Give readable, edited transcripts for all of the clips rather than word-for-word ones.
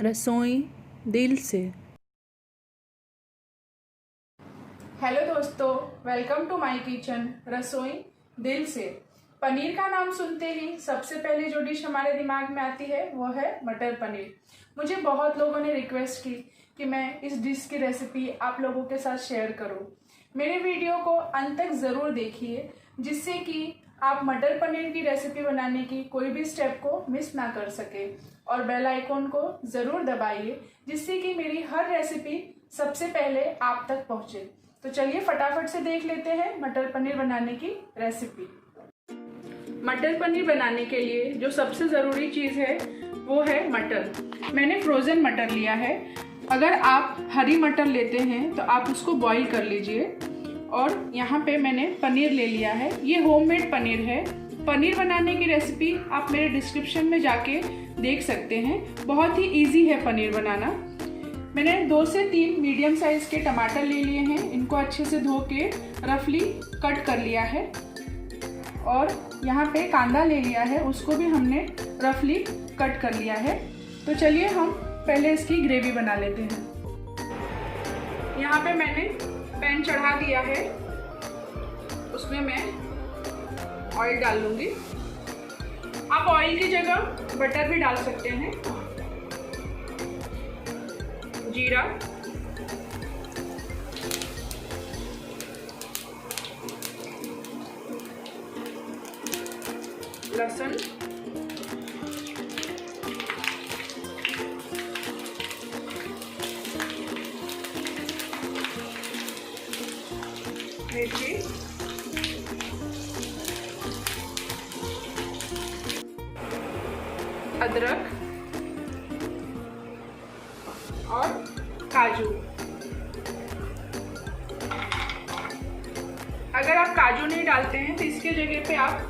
रसोई दिल से। हेलो दोस्तों, वेलकम टू माय किचन रसोई दिल से। पनीर का नाम सुनते ही सबसे पहले जो डिश हमारे दिमाग में आती है वो है मटर पनीर। मुझे बहुत लोगों ने रिक्वेस्ट की कि मैं इस डिश की रेसिपी आप लोगों के साथ शेयर करूं। मेरे वीडियो को अंत तक ज़रूर देखिए जिससे कि आप मटर पनीर की रेसिपी बनाने की कोई भी स्टेप को मिस ना कर सके, और बेल आइकॉन को ज़रूर दबाइए जिससे कि मेरी हर रेसिपी सबसे पहले आप तक पहुंचे। तो चलिए फटाफट से देख लेते हैं मटर पनीर बनाने की रेसिपी। मटर पनीर बनाने के लिए जो सबसे ज़रूरी चीज़ है वो है मटर। मैंने फ्रोज़न मटर लिया है। अगर आप हरी मटर लेते हैं तो आप उसको बॉईल कर लीजिए। और यहाँ पे मैंने पनीर ले लिया है। ये होममेड पनीर है। पनीर बनाने की रेसिपी आप मेरे डिस्क्रिप्शन में जाके देख सकते हैं। बहुत ही ईजी है पनीर बनाना। मैंने 2 से 3 मीडियम साइज के टमाटर ले लिए हैं। इनको अच्छे से धो के रफली कट कर लिया है। और यहाँ पे कांदा ले लिया है, उसको भी हमने रफली कट कर लिया है। तो चलिए हम पहले इसकी ग्रेवी बना लेते हैं। यहाँ पे मैंने पैन चढ़ा दिया है, उसमें मैं ऑयल डाल लूँगी। आप ऑयल की जगह बटर भी डाल सकते हैं। जीरा, लहसुन, मिर्ची, अदरक और काजू। अगर आप काजू नहीं डालते हैं तो इसके जगह पे आप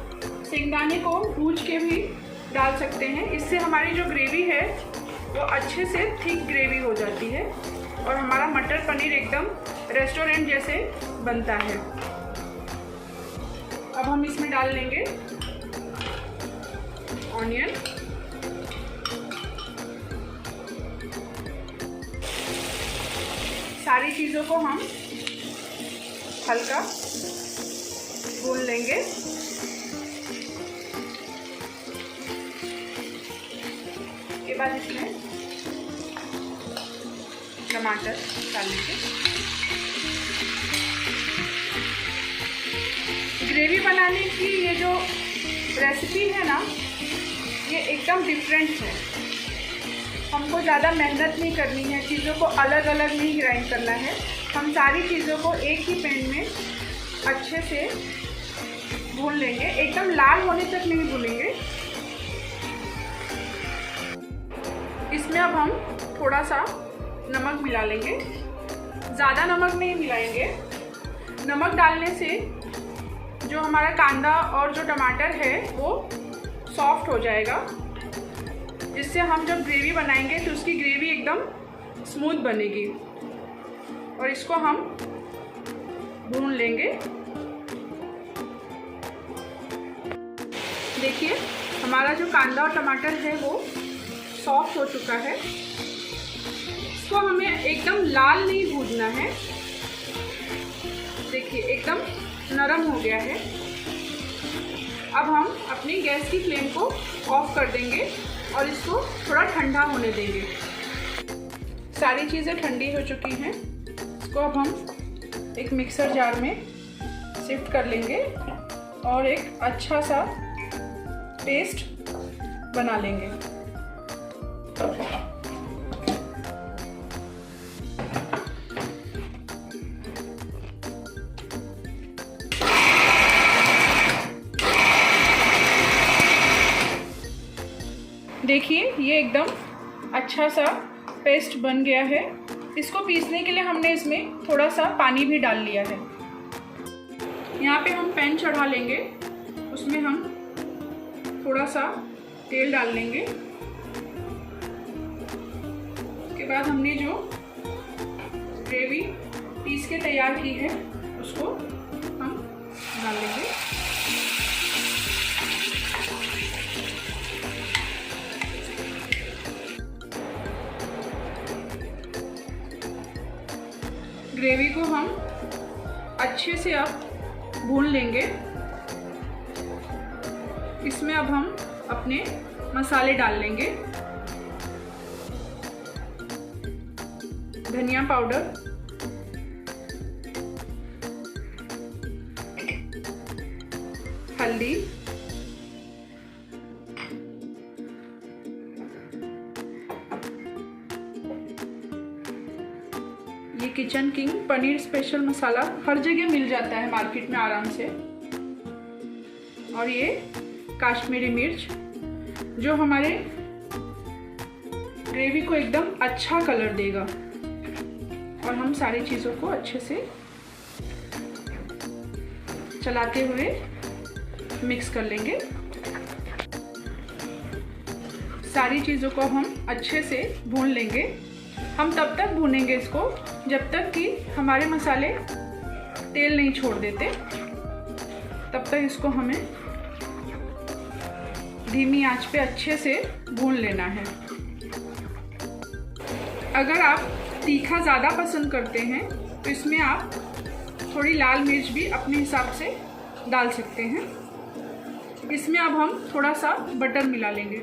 सिंगदाने को भूज के भी डाल सकते हैं। इससे हमारी जो ग्रेवी है वो अच्छे से थिक ग्रेवी हो जाती है और हमारा मटर पनीर एकदम रेस्टोरेंट जैसे बनता है। अब हम इसमें डाल लेंगे ऑनियन, सारी चीज़ों को हम हल्का भून लेंगे। के बाद इसमें टमाटर डाल लेंगे। ग्रेवी बनाने की ये जो रेसिपी है ना, ये एकदम डिफरेंट है। हमको ज़्यादा मेहनत नहीं करनी है, चीज़ों को अलग अलग नहीं ग्राइंड करना है। हम सारी चीज़ों को एक ही पैन में अच्छे से भून लेंगे। एकदम लाल होने तक नहीं भूनेंगे। इसमें अब हम थोड़ा सा नमक मिला लेंगे। ज़्यादा नमक नहीं मिलाएंगे। नमक डालने से जो हमारा कांदा और जो टमाटर है वो सॉफ्ट हो जाएगा, जिससे हम जब ग्रेवी बनाएंगे तो उसकी ग्रेवी एकदम स्मूथ बनेगी। और इसको हम भून लेंगे। देखिए हमारा जो कांदा और टमाटर है वो सॉफ्ट हो चुका है। इसको हमें एकदम लाल नहीं भूनना है। देखिए एकदम नरम हो गया है। अब हम अपनी गैस की फ्लेम को ऑफ कर देंगे और इसको थोड़ा ठंडा होने देंगे। सारी चीज़ें ठंडी हो चुकी हैं। इसको अब हम एक मिक्सर जार में शिफ्ट कर लेंगे और एक अच्छा सा पेस्ट बना लेंगे। देखिए ये एकदम अच्छा सा पेस्ट बन गया है। इसको पीसने के लिए हमने इसमें थोड़ा सा पानी भी डाल लिया है। यहाँ पे हम पैन चढ़ा लेंगे, उसमें हम थोड़ा सा तेल डाल लेंगे। उसके बाद हमने जो ग्रेवी पीस के तैयार की है उसको हम डाल लेंगे। ग्रेवी को हम अच्छे से अब भून लेंगे। इसमें अब हम अपने मसाले डाल लेंगे। धनिया पाउडर, हल्दी, ये किचन किंग पनीर स्पेशल मसाला हर जगह मिल जाता है मार्केट में आराम से। और ये काश्मीरी मिर्च जो हमारे ग्रेवी को एकदम अच्छा कलर देगा। और हम सारी चीज़ों को अच्छे से चलाते हुए मिक्स कर लेंगे। सारी चीज़ों को हम अच्छे से भून लेंगे। हम तब तक भूनेंगे इसको जब तक कि हमारे मसाले तेल नहीं छोड़ देते। तब तक इसको हमें धीमी आंच पे अच्छे से भून लेना है। अगर आप तीखा ज़्यादा पसंद करते हैं तो इसमें आप थोड़ी लाल मिर्च भी अपने हिसाब से डाल सकते हैं। इसमें अब हम थोड़ा सा बटर मिला लेंगे।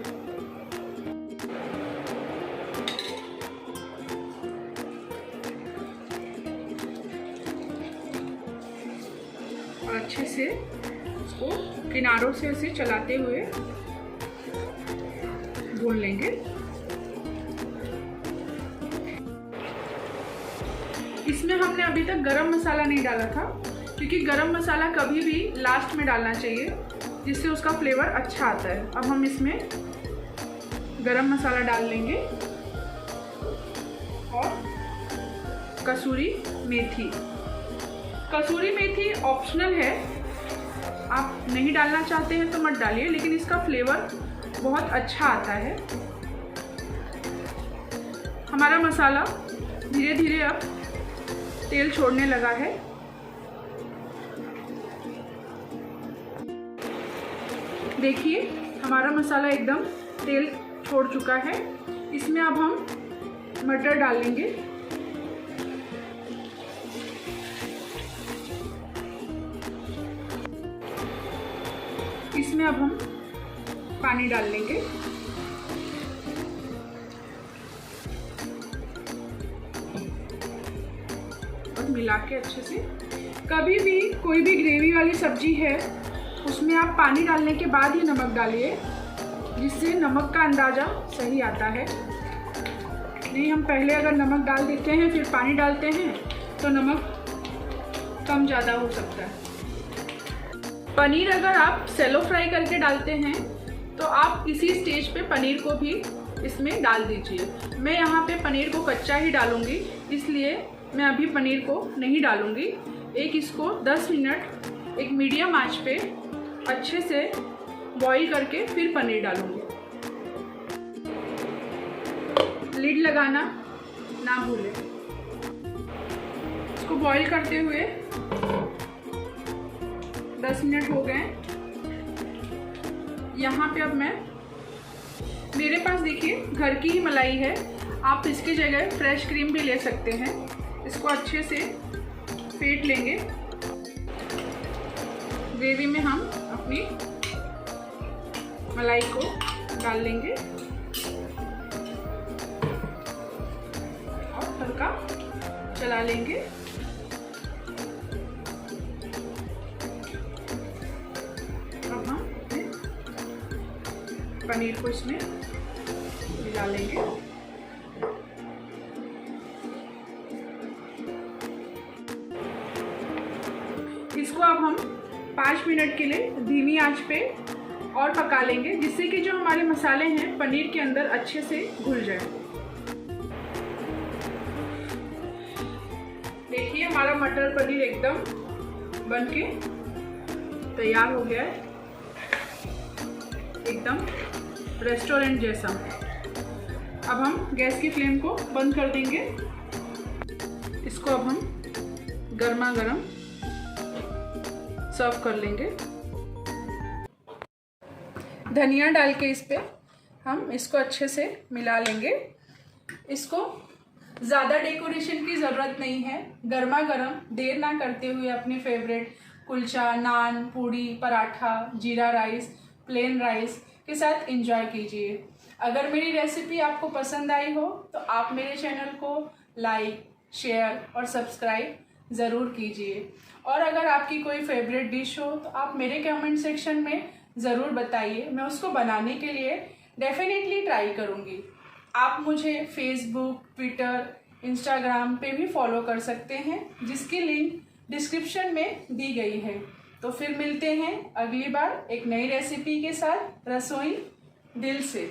और अच्छे से इसको किनारों से ऐसे चलाते हुए भून लेंगे। इसमें हमने अभी तक गरम मसाला नहीं डाला था, क्योंकि गरम मसाला कभी भी लास्ट में डालना चाहिए जिससे उसका फ्लेवर अच्छा आता है। अब हम इसमें गरम मसाला डाल लेंगे और कसूरी मेथी। कसूरी मेथी ऑप्शनल है, आप नहीं डालना चाहते हैं तो मत डालिए, लेकिन इसका फ्लेवर बहुत अच्छा आता है। हमारा मसाला धीरे धीरे अब तेल छोड़ने लगा है। देखिए हमारा मसाला एकदम तेल छोड़ चुका है। इसमें अब हम मटर डाल लेंगे। इसमें अब हम पानी डाल लेंगे। और मिला के अच्छे से, कभी भी कोई भी ग्रेवी वाली सब्जी है उसमें आप पानी डालने के बाद ही नमक डालिए, जिससे नमक का अंदाज़ा सही आता है। नहीं, हम पहले अगर नमक डाल देते हैं फिर पानी डालते हैं तो नमक कम ज़्यादा हो सकता है। पनीर अगर आप सेलो फ्राई करके डालते हैं तो आप इसी स्टेज पे पनीर को भी इसमें डाल दीजिए। मैं यहाँ पे पनीर को कच्चा ही डालूँगी, इसलिए मैं अभी पनीर को नहीं डालूँगी। इसको 10 मिनट एक मीडियम आंच पे अच्छे से बॉईल करके फिर पनीर डालूँगी। लिड लगाना ना भूलें। इसको बॉईल करते हुए 10 मिनट हो गए। यहाँ पे अब मेरे पास देखिए घर की ही मलाई है, आप इसकी जगह फ्रेश क्रीम भी ले सकते हैं। इसको अच्छे से फेंट लेंगे। ग्रेवी में हम अपनी मलाई को डाल लेंगे और हल्का चला लेंगे। अब हम पनीर को इसमें मिला लेंगे। इसको अब हम 5 मिनट के लिए धीमी आंच पे और पका लेंगे, जिससे कि जो हमारे मसाले हैं पनीर के अंदर अच्छे से घुल जाए। देखिए हमारा मटर पनीर एकदम बनके तैयार हो गया है, एकदम रेस्टोरेंट जैसा। अब हम गैस की फ्लेम को बंद कर देंगे। इसको अब हम गर्मा गर्म सर्व कर लेंगे। धनिया डाल के इस पे हम इसको अच्छे से मिला लेंगे। इसको ज़्यादा डेकोरेशन की ज़रूरत नहीं है। गर्मा गर्म देर ना करते हुए अपने फेवरेट कुलचा, नान, पूड़ी, पराठा, जीरा राइस, प्लेन राइस के साथ एंजॉय कीजिए। अगर मेरी रेसिपी आपको पसंद आई हो तो आप मेरे चैनल को लाइक, शेयर और सब्सक्राइब ज़रूर कीजिए। और अगर आपकी कोई फेवरेट डिश हो तो आप मेरे कमेंट सेक्शन में ज़रूर बताइए, मैं उसको बनाने के लिए डेफिनेटली ट्राई करूँगी। आप मुझे फेसबुक, ट्विटर, इंस्टाग्राम पे भी फॉलो कर सकते हैं, जिसकी लिंक डिस्क्रिप्शन में दी गई है। तो फिर मिलते हैं अगली बार एक नई रेसिपी के साथ रसोई दिल से।